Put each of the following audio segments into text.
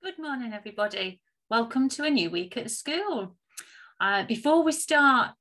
Good morning, everybody. Welcome to a new week at school. Before we start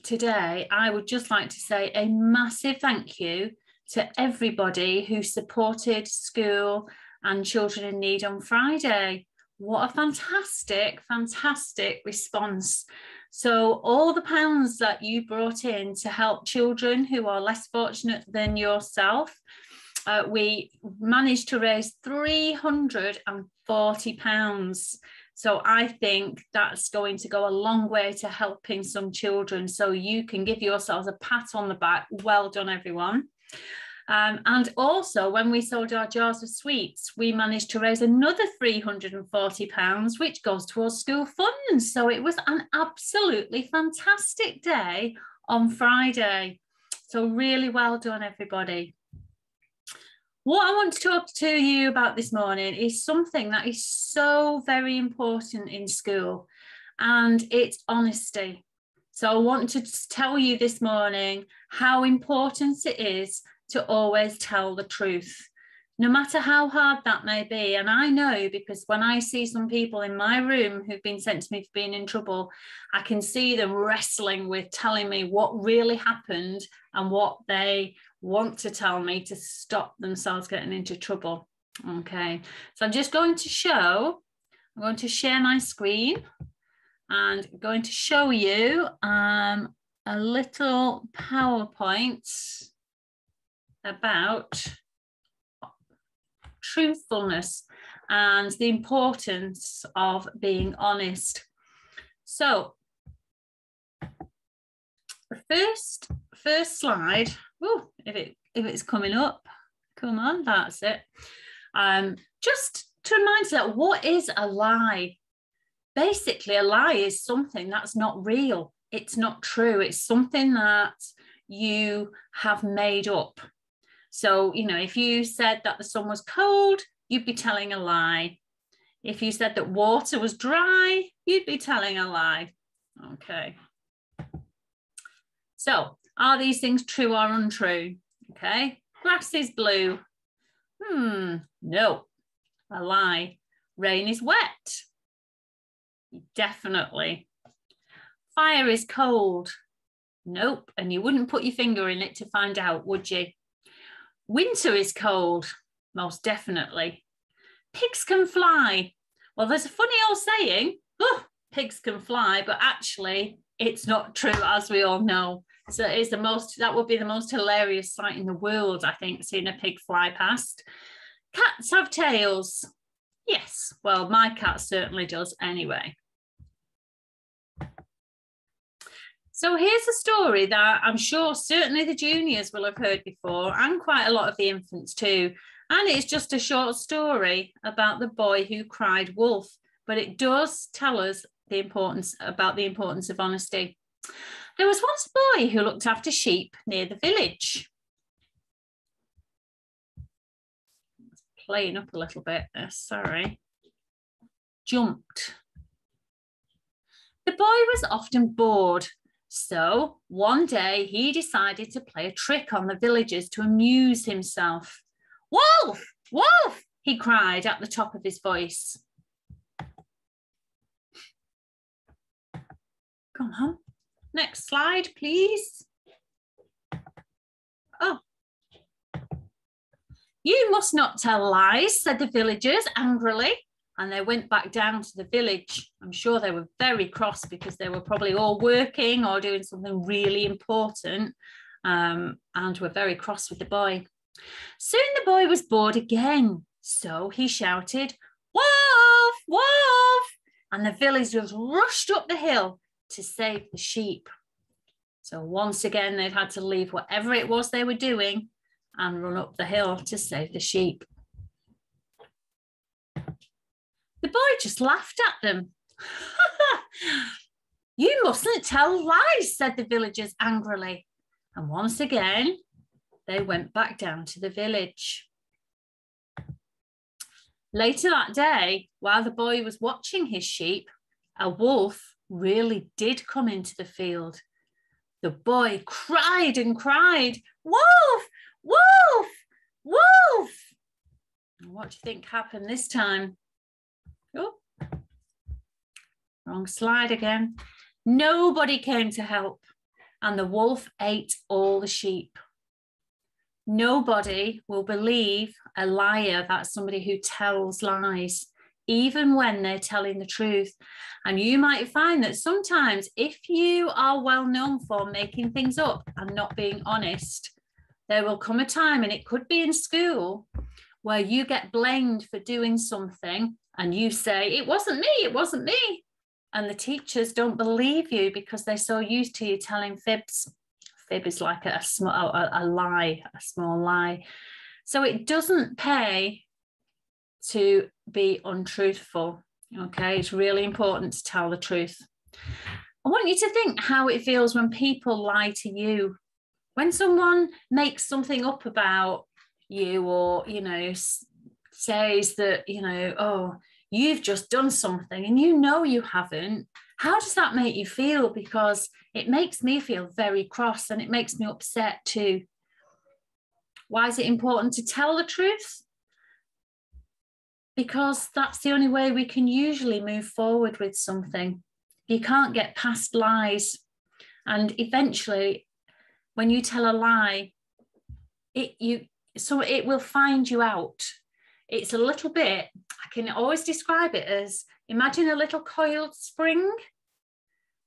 today, I would just like to say a massive thank you to everybody who supported school and children in need on Friday. What a fantastic response. So all the pounds that you brought in to help children who are less fortunate than yourself, we managed to raise £340. So I think that's going to go a long way to helping some children. So you can give yourselves a pat on the back. Well done, everyone. And also, when we sold our jars of sweets, we managed to raise another £340, which goes towards school funds. So it was an absolutely fantastic day on Friday. So really well done, everybody. What I want to talk to you about this morning is something that is so very important in school, and it's honesty. So I want to tell you this morning how important it is to always tell the truth, no matter how hard that may be. And I know, because when I see some people in my room who've been sent to me for being in trouble, I can see them wrestling with telling me what really happened and what they want to tell me to stop themselves getting into trouble. Okay, so I'm just going to share my screen and going to show you a little PowerPoint about truthfulness and the importance of being honest. So the first slide, if it's coming up, come on, that's it. Just to remind you that what is a lie? Basically, a lie is something that's not real. It's not true. It's something that you have made up. So, you know, if you said that the sun was cold, you'd be telling a lie. If you said that water was dry, you'd be telling a lie. Okay. So, are these things true or untrue? Okay. Grass is blue. No, a lie. Rain is wet. Definitely. Fire is cold. Nope. And you wouldn't put your finger in it to find out, would you? Winter is cold. Most definitely. Pigs can fly. Well, there's a funny old saying, pigs can fly, but actually it's not true, as we all know. So that would be the most hilarious sight in the world, I think, seeing a pig fly past. Cats have tails. Yes, well, my cat certainly does anyway. So here's a story that I'm sure certainly the juniors will have heard before, and quite a lot of the infants too. And it's just a short story about the boy who cried wolf, but it does tell us the importance of honesty. There was once a boy who looked after sheep near the village. It's playing up a little bit there, sorry. Jumped. The boy was often bored. So one day he decided to play a trick on the villagers to amuse himself. Wolf! Wolf! He cried at the top of his voice. Come on. Next slide, please. Oh. You must not tell lies, said the villagers angrily. And they went back down to the village. I'm sure they were very cross because they were probably all working or doing something really important, and were very cross with the boy. Soon the boy was bored again. So he shouted, "Wolf! Wolf!" And the villagers rushed up the hill to save the sheep. So once again, they'd had to leave whatever it was they were doing and run up the hill to save the sheep. The boy just laughed at them. You mustn't tell lies, said the villagers angrily. And once again, they went back down to the village. Later that day, while the boy was watching his sheep, a wolf really did come into the field. The boy cried and cried, "Wolf! Wolf! Wolf!" And what do you think happened this time? Wrong slide again. Nobody came to help, and the wolf ate all the sheep. Nobody will believe a liar. That's somebody who tells lies, even when they're telling the truth. And you might find that sometimes if you are well known for making things up and not being honest, there will come a time, and it could be in school, where you get blamed for doing something and you say, it wasn't me, it wasn't me. And the teachers don't believe you because they're so used to you telling fibs. Fib is like a lie, a small lie. So it doesn't pay to be untruthful. Okay, it's really important to tell the truth. I want you to think how it feels when people lie to you. When someone makes something up about you, or, you know, says that, you know, oh, you've just done something and you know you haven't. How does that make you feel? Because it makes me feel very cross, and it makes me upset too. Why is it important to tell the truth? Because that's the only way we can usually move forward with something. You can't get past lies. And eventually, when you tell a lie, it will find you out. It's a little bit, I can always describe it as, imagine a little coiled spring.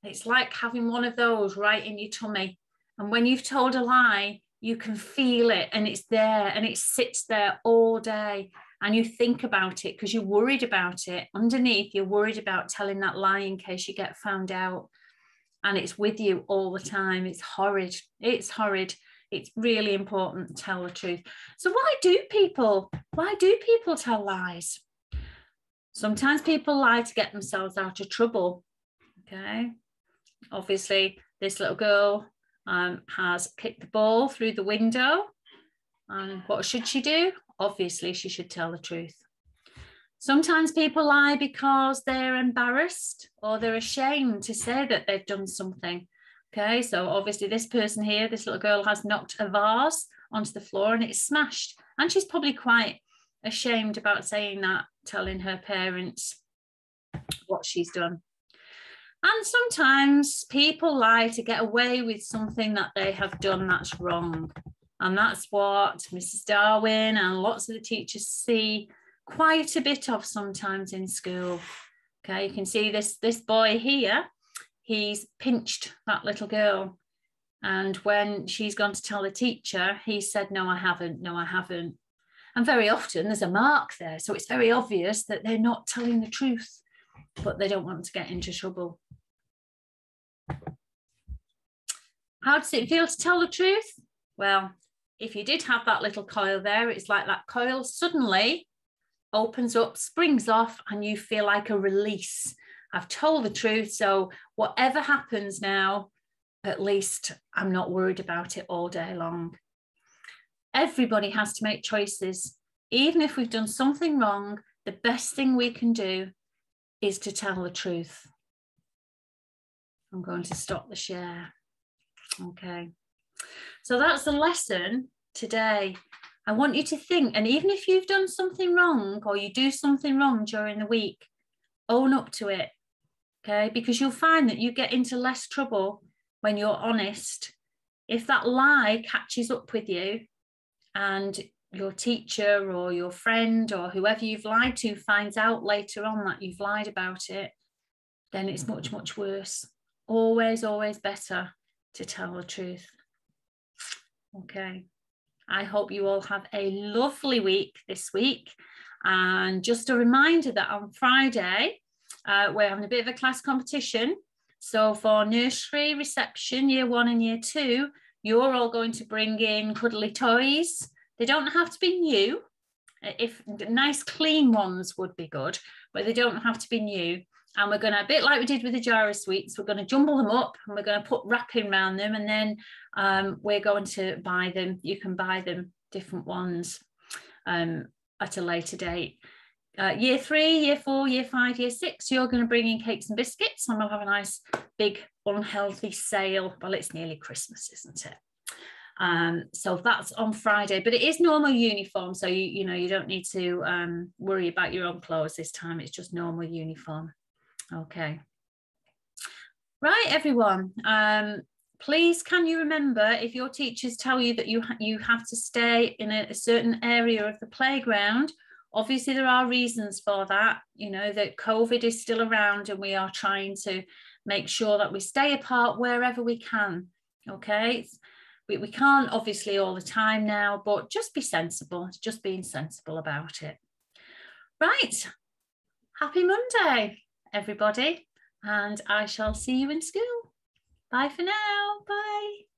It's like having one of those right in your tummy. And when you've told a lie, you can feel it, and it's there, and it sits there all day. And you think about it because you're worried about it. Underneath, you're worried about telling that lie in case you get found out. And it's with you all the time. It's horrid. It's horrid. It's really important to tell the truth. So why do people tell lies? Sometimes people lie to get themselves out of trouble. Okay. Obviously, this little girl has kicked the ball through the window. And what should she do? Obviously, she should tell the truth. Sometimes people lie because they're embarrassed or they're ashamed to say that they've done something. Okay, so obviously this person here, this little girl, has knocked a vase onto the floor and it's smashed. And she's probably quite ashamed about saying that, telling her parents what she's done. And sometimes people lie to get away with something that they have done that's wrong. And that's what Mrs. Darwin and lots of the teachers see quite a bit of sometimes in school. Okay, you can see this boy here, he's pinched that little girl. And when she's gone to tell the teacher, he said, no, I haven't, no, I haven't. And very often there's a mark there. So it's very obvious that they're not telling the truth, but they don't want to get into trouble. How does it feel to tell the truth? Well, if you did have that little coil there, it's like that coil suddenly opens up, springs off, and you feel like a release. I've told the truth, so whatever happens now, at least I'm not worried about it all day long. Everybody has to make choices. Even if we've done something wrong, the best thing we can do is to tell the truth. I'm going to stop the share. Okay. So that's the lesson today. I want you to think, and even if you've done something wrong or you do something wrong during the week, own up to it, okay? Because you'll find that you get into less trouble when you're honest. If that lie catches up with you and your teacher or your friend or whoever you've lied to finds out later on that you've lied about it, then it's much, much worse. Always, always better to tell the truth. Okay. I hope you all have a lovely week this week. And just a reminder that on Friday, we're having a bit of a class competition. So for nursery reception, year 1 and year 2, you're all going to bring in cuddly toys. They don't have to be new. If nice clean ones would be good, but they don't have to be new. And we're going to, a bit like we did with the jar of sweets, we're going to jumble them up and we're going to put wrapping around them, and then we're going to buy them. You can buy them, different ones, at a later date. Year 3, year 4, year 5, year 6, you're going to bring in cakes and biscuits, and we'll have a nice big unhealthy sale. Well, it's nearly Christmas, isn't it? So that's on Friday, but it is normal uniform. So you don't need to worry about your own clothes this time. It's just normal uniform. Okay. Right, everyone. Please, can you remember, if your teachers tell you that you have to stay in a certain area of the playground, obviously there are reasons for that, you know, that COVID is still around and we are trying to make sure that we stay apart wherever we can, okay? We can't obviously all the time now, but just be sensible, just being sensible about it. Right, happy Monday, everybody, and I shall see you in school. Bye for now, bye.